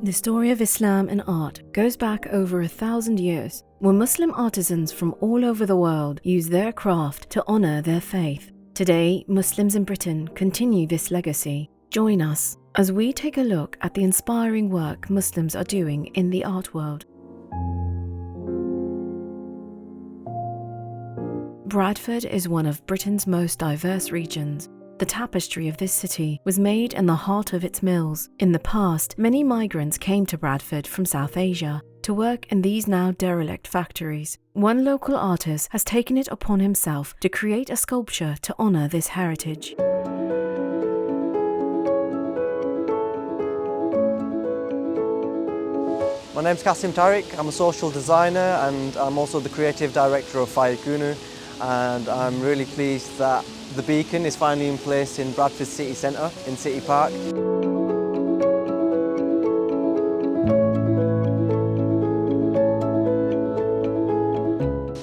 The story of Islam and art goes back over 1,000 years, when Muslim artisans from all over the world used their craft to honor their faith. Today, Muslims in Britain continue this legacy. Join us as we take a look at the inspiring work Muslims are doing in the art world. Bradford is one of Britain's most diverse regions. The tapestry of this city was made in the heart of its mills. In the past, many migrants came to Bradford from South Asia to work in these now derelict factories. One local artist has taken it upon himself to create a sculpture to honor this heritage. My name's Kasim Tariq. I'm a social designer and I'm also the creative director of Fayekunu, and I'm really pleased that the beacon is finally in place in Bradford City Centre in City Park.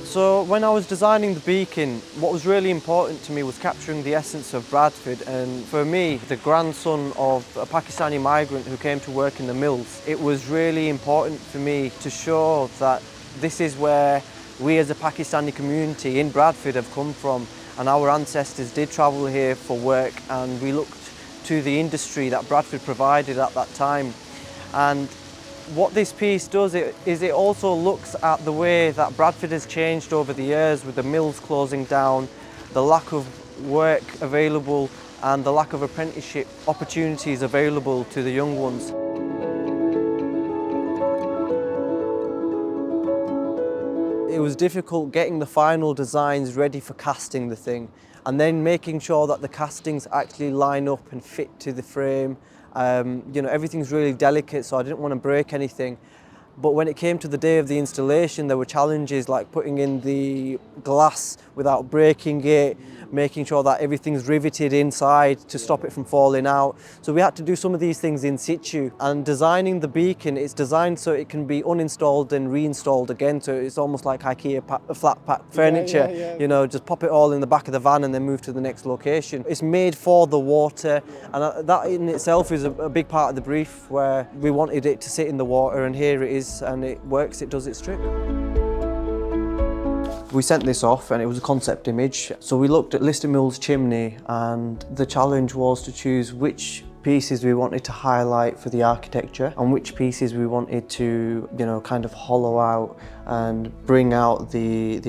So when I was designing the beacon, what was really important to me was capturing the essence of Bradford, and for me, the grandson of a Pakistani migrant who came to work in the mills, it was really important for me to show that this is where we as a Pakistani community in Bradford have come from, and our ancestors did travel here for work, and we looked to the industry that Bradford provided at that time. And what this piece does is it also looks at the way that Bradford has changed over the years, with the mills closing down, the lack of work available and the lack of apprenticeship opportunities available to the young ones. It was difficult getting the final designs ready for casting the thing, and then making sure that the castings actually line up and fit to the frame. Everything's really delicate, so I didn't want to break anything. But when it came to the day of the installation, there were challenges like putting in the glass without breaking it, making sure that everything's riveted inside to stop it from falling out. So we had to do some of these things in situ. And designing the beacon, it's designed so it can be uninstalled and reinstalled again. So it's almost like IKEA flat pack furniture. Yeah. Just pop it all in the back of the van and then move to the next location. It's made for the water, and that in itself is a big part of the brief, where we wanted it to sit in the water, and here it is. And it works, it does its trick. We sent this off and it was a concept image. So we looked at Lister Mill's chimney, and the challenge was to choose which pieces we wanted to highlight for the architecture and which pieces we wanted to, kind of hollow out and bring out the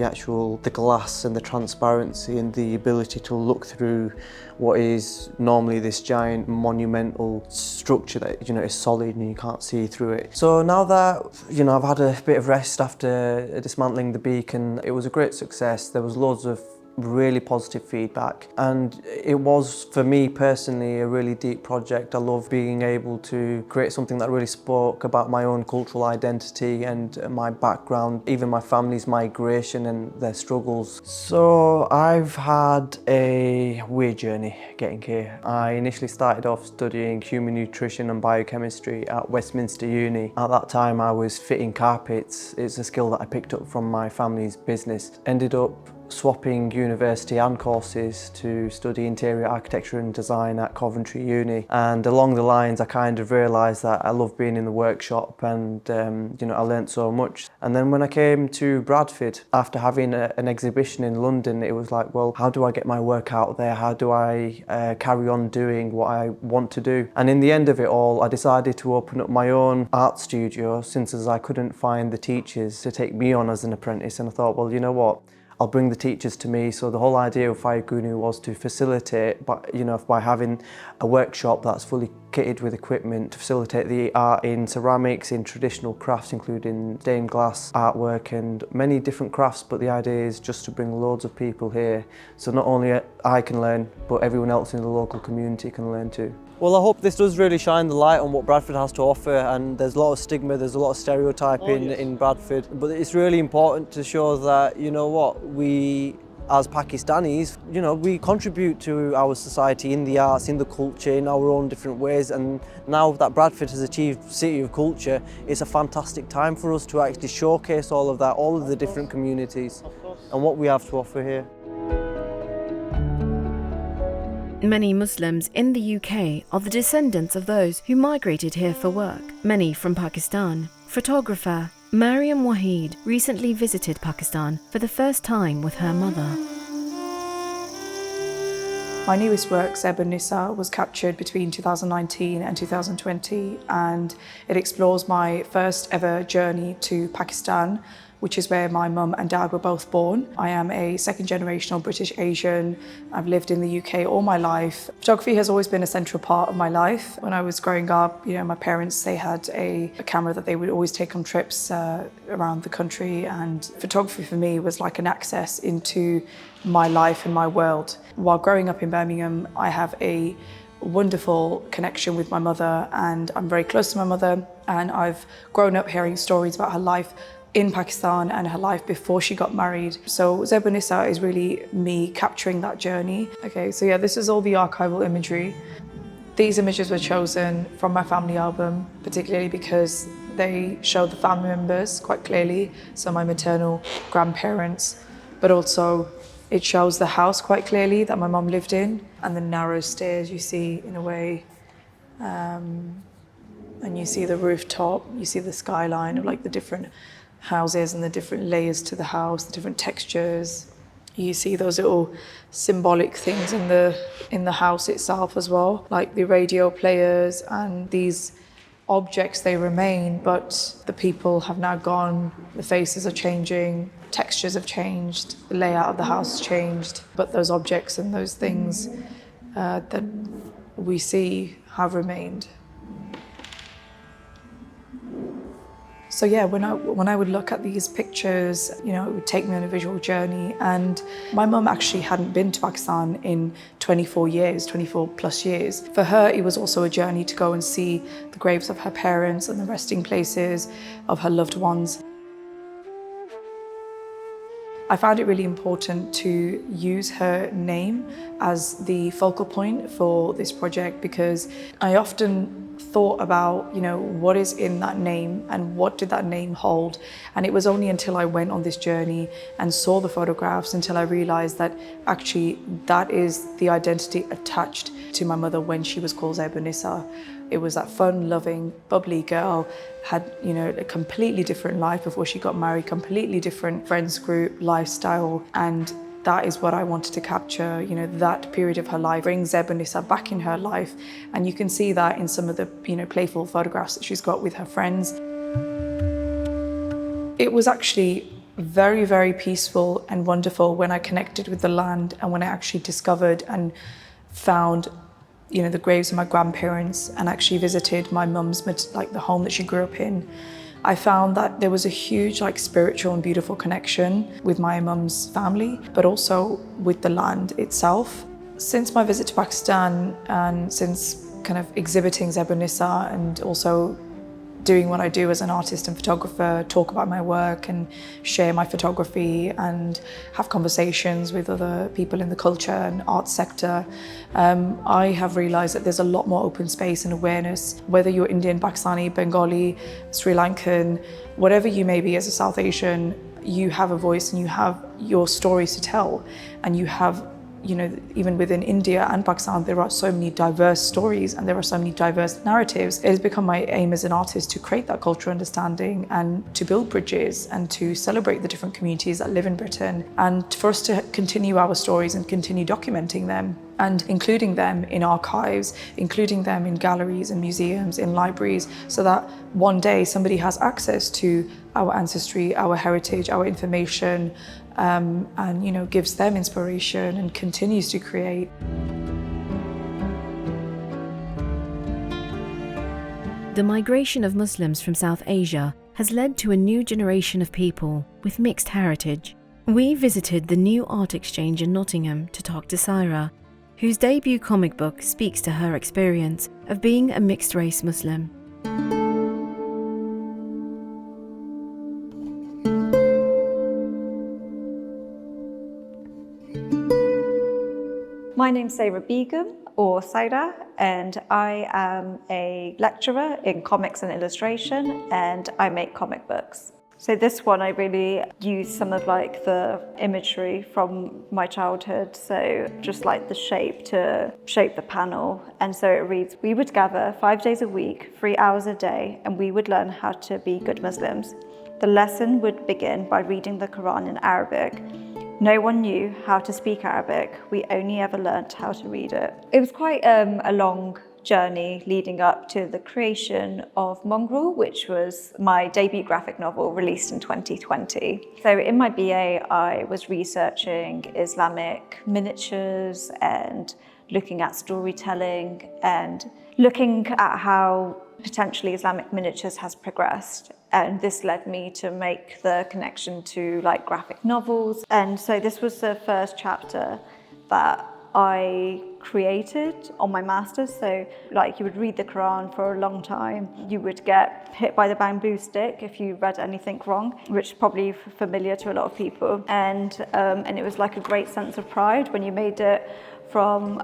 glass and the transparency and the ability to look through what is normally this giant monumental structure that is solid and you can't see through it. So now that I've had a bit of rest after dismantling the beacon, it was a great success. There was loads of really positive feedback, and it was, for me personally, a really deep project. I love being able to create something that really spoke about my own cultural identity and my background, even my family's migration and their struggles. So I've had a weird journey getting here. I initially started off studying human nutrition and biochemistry at Westminster Uni. At that time I was fitting carpets. It's a skill that I picked up from my family's business. Ended up swapping university and courses to study interior architecture and design at Coventry Uni, and along the lines I kind of realised that I love being in the workshop, and I learnt so much. And then when I came to Bradford after having an exhibition in London, it was like, well, how do I get my work out there? How do I carry on doing what I want to do? And in the end of it all, I decided to open up my own art studio, since as I couldn't find the teachers to take me on as an apprentice. And I thought, well, you know what? I'll bring the teachers to me. So the whole idea of Fayekunu was to facilitate, by having a workshop that's fully kitted with equipment to facilitate the art in ceramics, in traditional crafts, including stained glass artwork and many different crafts. But the idea is just to bring loads of people here, so not only I can learn, but everyone else in the local community can learn too. Well, I hope this does really shine the light on what Bradford has to offer, and there's a lot of stigma, there's a lot of stereotyping in Bradford, but it's really important to show that, we as Pakistanis, we contribute to our society in the arts, in the culture, in our own different ways, and now that Bradford has achieved City of Culture, it's a fantastic time for us to actually showcase all of that, all of the different communities and what we have to offer here. Many Muslims in the UK are the descendants of those who migrated here for work, many from Pakistan. Photographer Maryam Wahid recently visited Pakistan for the first time with her mother. My newest work, Zeb Nisa, was captured between 2019 and 2020, and it explores my first ever journey to Pakistan, which is where my mum and dad were both born. I am a second generational British Asian. I've lived in the UK all my life. Photography has always been a central part of my life. When I was growing up, my parents, they had a camera that they would always take on trips around the country, and photography for me was like an access into my life and my world. While growing up in Birmingham, I have a wonderful connection with my mother, and I'm very close to my mother, and I've grown up hearing stories about her life in Pakistan and her life before she got married. So Zeb Nisa is really me capturing that journey. Okay, so yeah, this is all the archival imagery. These images were chosen from my family album, particularly because they show the family members quite clearly, so my maternal grandparents, but also it shows the house quite clearly that my mum lived in, and the narrow stairs you see in a way, and you see the rooftop, you see the skyline of like the different houses and the different layers to the house, the different textures. You see those little symbolic things in the house itself as well, like the radio players, and these objects, they remain, but the people have now gone, the faces are changing, textures have changed, the layout of the house has changed, but those objects and those things that we see have remained. So yeah, when I would look at these pictures, it would take me on a visual journey. And my mum actually hadn't been to Pakistan in 24 plus years. For her, it was also a journey to go and see the graves of her parents and the resting places of her loved ones. I found it really important to use her name as the focal point for this project, because I often thought about, what is in that name and what did that name hold. And it was only until I went on this journey and saw the photographs until I realized that actually that is the identity attached to my mother when she was called Zeb Nisa. It was that fun, loving, bubbly girl, had, a completely different life before she got married, completely different friends group, lifestyle, and that is what I wanted to capture, that period of her life, bring Zeb Nisa back in her life. And you can see that in some of the, playful photographs that she's got with her friends. It was actually very, very peaceful and wonderful when I connected with the land and when I actually discovered and found the graves of my grandparents and actually visited my mum's, the home that she grew up in. I found that there was a huge spiritual and beautiful connection with my mum's family, but also with the land itself. Since my visit to Pakistan and since kind of exhibiting Zeb Nisa and also doing what I do as an artist and photographer, talk about my work and share my photography and have conversations with other people in the culture and art sector, I have realized that there's a lot more open space and awareness, whether you're Indian, Pakistani, Bengali, Sri Lankan, whatever you may be as a South Asian, you have a voice and you have your stories to tell, and you have even within India and Pakistan, there are so many diverse stories and there are so many diverse narratives. It has become my aim as an artist to create that cultural understanding and to build bridges and to celebrate the different communities that live in Britain, and for us to continue our stories and continue documenting them and including them in archives, including them in galleries and museums, in libraries, so that one day somebody has access to our ancestry, our heritage, our information, and gives them inspiration and continues to create. The migration of Muslims from South Asia has led to a new generation of people with mixed heritage. We visited the New Art Exchange in Nottingham to talk to Sayra, whose debut comic book speaks to her experience of being a mixed-race Muslim. My name's Sayra Begum, or Sayra, and I am a lecturer in comics and illustration, and I make comic books. So this one, I really used some of like the imagery from my childhood. So just like the shape to shape the panel. And so it reads, we would gather 5 days a week, 3 hours a day, and we would learn how to be good Muslims. The lesson would begin by reading the Quran in Arabic. No one knew how to speak Arabic. We only ever learnt how to read it. It was quite a long journey leading up to the creation of Mongrel, which was my debut graphic novel released in 2020. So in my BA, I was researching Islamic miniatures and looking at storytelling and looking at how potentially Islamic miniatures has progressed. And this led me to make the connection to like graphic novels. And so this was the first chapter that I created on my master's. So like you would read the Quran for a long time. You would get hit by the bamboo stick if you read anything wrong, which is probably familiar to a lot of people. And it was like a great sense of pride when you made it from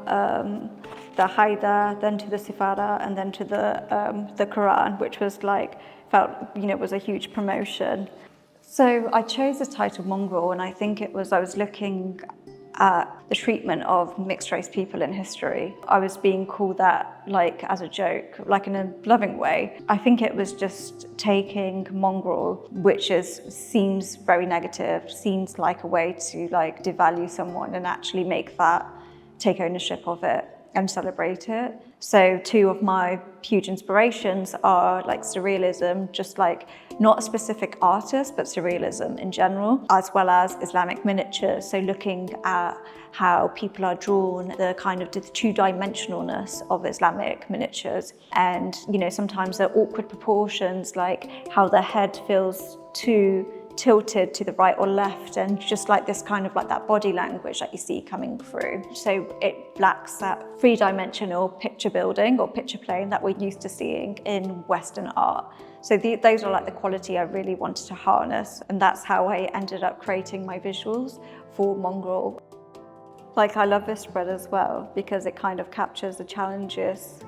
the Haida, then to the Sifara, and then to the Quran, which was like, felt, was a huge promotion. So I chose the title Mongrel, and I think it was, I was looking at the treatment of mixed race people in history. I was being called that like as a joke, like in a loving way. I think it was just taking mongrel, which seems very negative, seems like a way to like devalue someone, and actually take ownership of it and celebrate it. So two of my huge inspirations are like surrealism, just like not a specific artist, but surrealism in general, as well as Islamic miniatures. So looking at how people are drawn, the kind of the two-dimensionalness of Islamic miniatures. And, sometimes they're awkward proportions, like how the head feels too tilted to the right or left, and just like this kind of like that body language that you see coming through. So it lacks that three-dimensional picture building or picture plane that we're used to seeing in Western art. So those are like the quality I really wanted to harness, and that's how I ended up creating my visuals for Mongrel. Like I love this spread as well because it kind of captures the challenges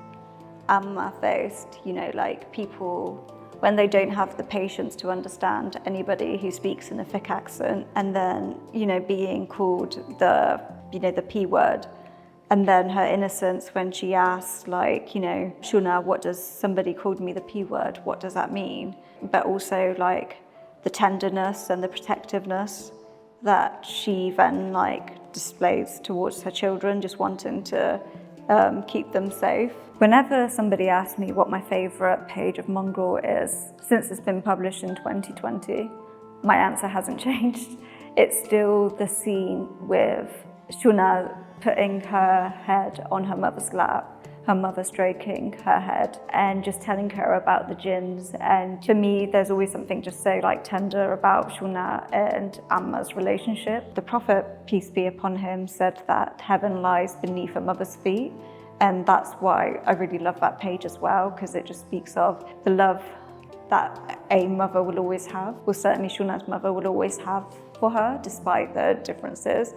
Amma faced, like people when they don't have the patience to understand anybody who speaks in a thick accent, and then, being called the P word. And then her innocence when she asked, like, Shuna, what does somebody called me the P word? What does that mean? But also like the tenderness and the protectiveness that she then like displays towards her children, just wanting to keep them safe. Whenever somebody asks me what my favourite page of Mongrel is, since it's been published in 2020, my answer hasn't changed. It's still the scene with Shuna putting her head on her mother's lap, her mother stroking her head and just telling her about the jinns. And for me, there's always something just so like tender about Shuna and Amma's relationship. The Prophet, peace be upon him, said that heaven lies beneath a mother's feet. And that's why I really love that page as well, because it just speaks of the love that a mother will always have. Well, certainly Shuna's mother will always have for her, despite the differences.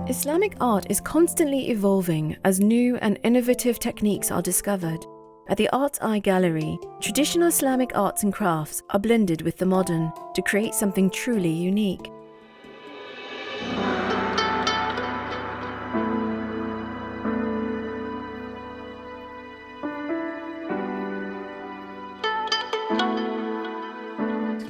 Islamic art is constantly evolving as new and innovative techniques are discovered. At the Artz-I gallery, traditional Islamic arts and crafts are blended with the modern to create something truly unique.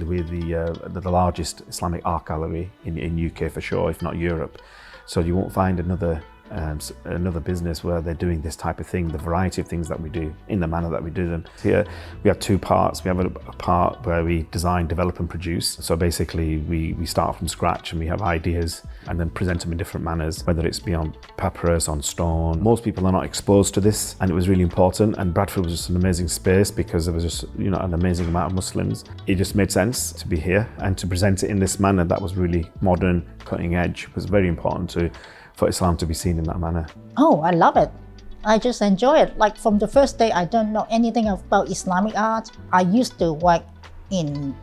We're the largest Islamic art gallery in UK for sure, if not Europe. So you won't find another business where they're doing this type of thing, the variety of things that we do in the manner that we do them. Here we have two parts. We have a part where we design, develop and produce. So basically we start from scratch and we have ideas and then present them in different manners, whether it's beyond papyrus, on stone. Most people are not exposed to this, and it was really important, and Bradford was just an amazing space because there was just an amazing amount of Muslims. It just made sense to be here and to present it in this manner that was really modern, cutting edge. It was very important for Islam to be seen in that manner. Oh, I love it. I just enjoy it. Like from the first day, I don't know anything about Islamic art. I used to work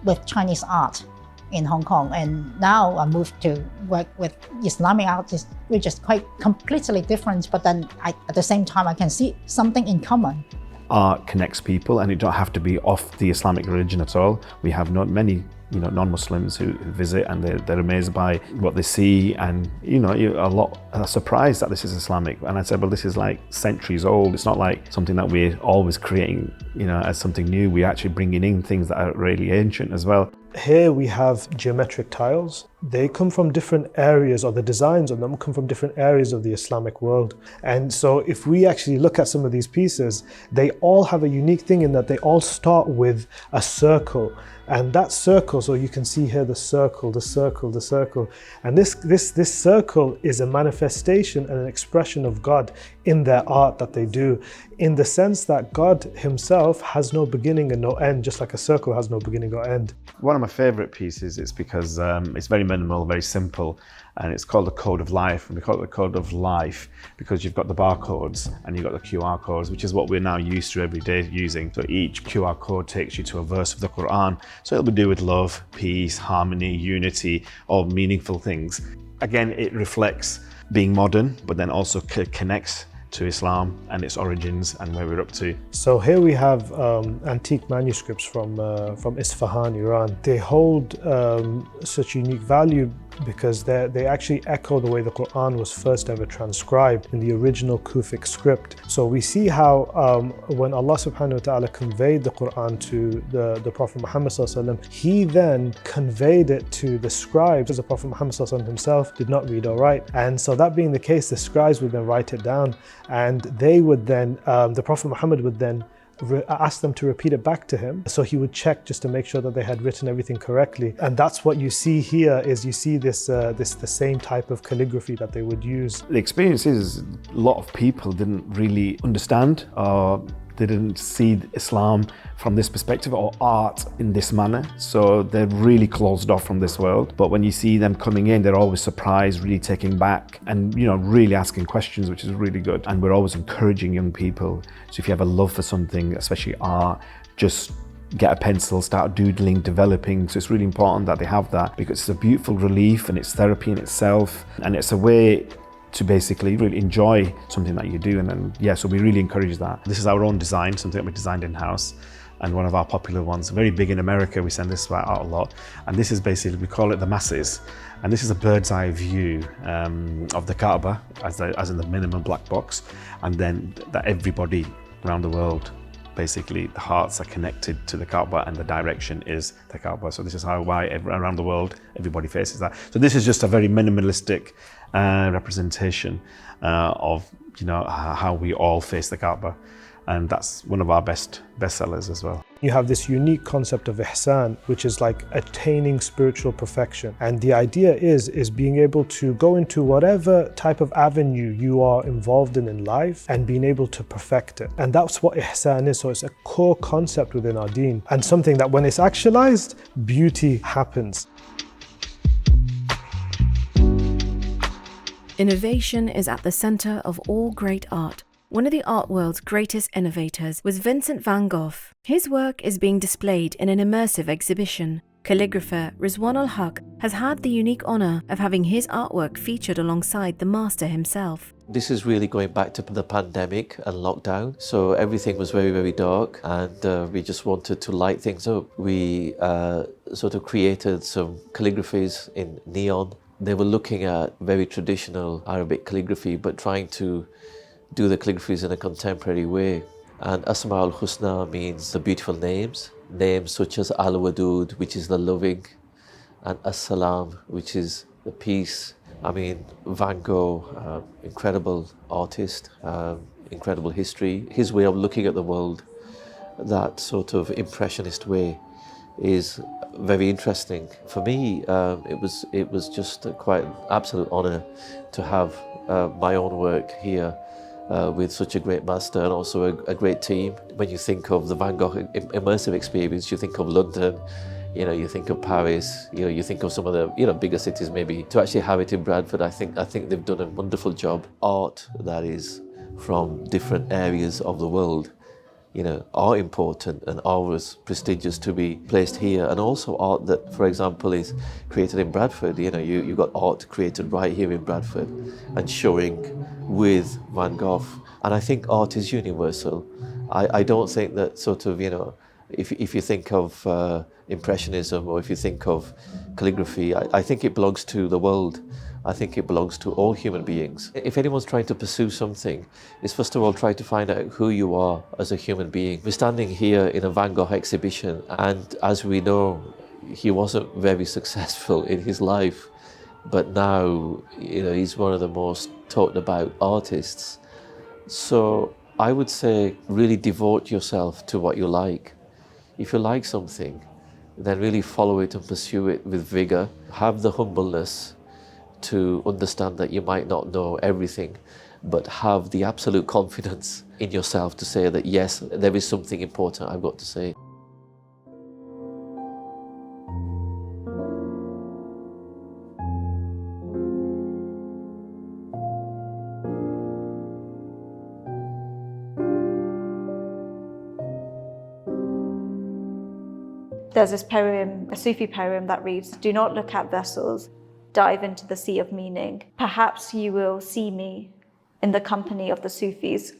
with Chinese art in Hong Kong. And now I moved to work with Islamic artists, which is quite completely different, but then at the same time, I can see something in common. Art connects people, and it don't have to be off the Islamic religion at all. We have many non-Muslims who visit, and they're amazed by what they see, and a lot are surprised that this is Islamic. And I said, well, this is like centuries old. It's not like something that we're always creating as something new. We're actually bringing in things that are really ancient as well. Here we have geometric tiles. They come from different areas, or the designs on them come from different areas of the Islamic world. And so if we actually look at some of these pieces, they all have a unique thing in that they all start with a circle. And that circle, so you can see here the circle, the circle, the circle. And this circle is a manifestation and an expression of God in their art that they do, in the sense that God himself has no beginning and no end, just like a circle has no beginning or end. One of my favorite pieces is because it's very minimal, very simple, and it's called the Code of Life. And we call it the Code of Life because you've got the barcodes and you've got the QR codes, which is what we're now used to every day using. So each QR code takes you to a verse of the Quran. So it'll be to do with love, peace, harmony, unity, all meaningful things. Again, it reflects being modern, but then also connects to Islam and its origins and where we're up to. So here we have antique manuscripts from Isfahan, Iran. They hold such unique value because they actually echo the way the Quran was first ever transcribed in the original Kufic script. So we see how when Allah subhanahu wa ta'ala conveyed the Quran to the Prophet Muhammad sallallahu alaihi wasallam, he then conveyed it to the scribes, as the Prophet Muhammad sallallahu alaihi wasallam himself did not read or write. And so that being the case, the scribes would then write it down, and they would then, the Prophet Muhammad would then ask them to repeat it back to him. So he would check just to make sure that they had written everything correctly. And that's what you see here, is you see the same type of calligraphy that they would use. The experience is a lot of people didn't really understand, or they didn't see Islam from this perspective, or art in this manner. So they're really closed off from this world. But when you see them coming in, they're always surprised, really taking back, and really asking questions, which is really good. And we're always encouraging young people. So if you have a love for something, especially art, just get a pencil, start doodling, developing. So it's really important that they have that, because it's a beautiful relief and it's therapy in itself, and it's a way to basically really enjoy something that you do. And so we really encourage that. This is our own design, something that we designed in-house, and one of our popular ones, very big in America. We send this out a lot. And this is basically, we call it the masses. And this is a bird's eye view of the Kaaba, as in the minimum black box. And then that everybody around the world, basically the hearts are connected to the Kaaba, and the direction is the Kaaba. So this is why around the world, everybody faces that. So this is just a very minimalistic representation of how we all face the Kaaba, and that's one of our best sellers as well. You have this unique concept of ihsan, which is like attaining spiritual perfection. And the idea is being able to go into whatever type of avenue you are involved in life and being able to perfect it. And that's what ihsan is. So it's a core concept within our deen, and something that when it's actualized, beauty happens. Innovation is at the center of all great art. One of the art world's greatest innovators was Vincent van Gogh. His work is being displayed in an immersive exhibition. Calligrapher Razwan Ul-Haq has had the unique honor of having his artwork featured alongside the master himself. This is really going back to the pandemic and lockdown. So everything was very, very dark, and we just wanted to light things up. We sort of created some calligraphies in neon. They were looking at very traditional Arabic calligraphy, but trying to do the calligraphies in a contemporary way. And Asma al-Husna means the beautiful names. Names such as Al-Wadud, which is the loving, and As-Salam, which is the peace. I mean, Van Gogh, incredible artist, incredible history. His way of looking at the world, that sort of impressionist way, is very interesting. For me, it was just quite an absolute honour to have my own work here with such a great master, and also a great team. When you think of the Van Gogh immersive experience, you think of London, you think of Paris, you think of some of the bigger cities maybe. To actually have it in Bradford, I think they've done a wonderful job. Art that is from different areas of the world are important and always prestigious to be placed here, and also art that, for example, is created in Bradford. You've got art created right here in Bradford and showing with Van Gogh. And I think art is universal. I don't think that sort of, if you think of Impressionism or if you think of calligraphy, I think it belongs to the world. I think it belongs to all human beings. If anyone's trying to pursue something, it's first of all try to find out who you are as a human being. We're standing here in a Van Gogh exhibition, and as we know, he wasn't very successful in his life, but now, he's one of the most talked about artists. So I would say really devote yourself to what you like. If you like something, then really follow it and pursue it with vigor. Have the humbleness to understand that you might not know everything, but have the absolute confidence in yourself to say that yes, there is something important I've got to say. There's this poem, a Sufi poem that reads, "Do not look at vessels, dive into the sea of meaning. Perhaps you will see me in the company of the Sufis,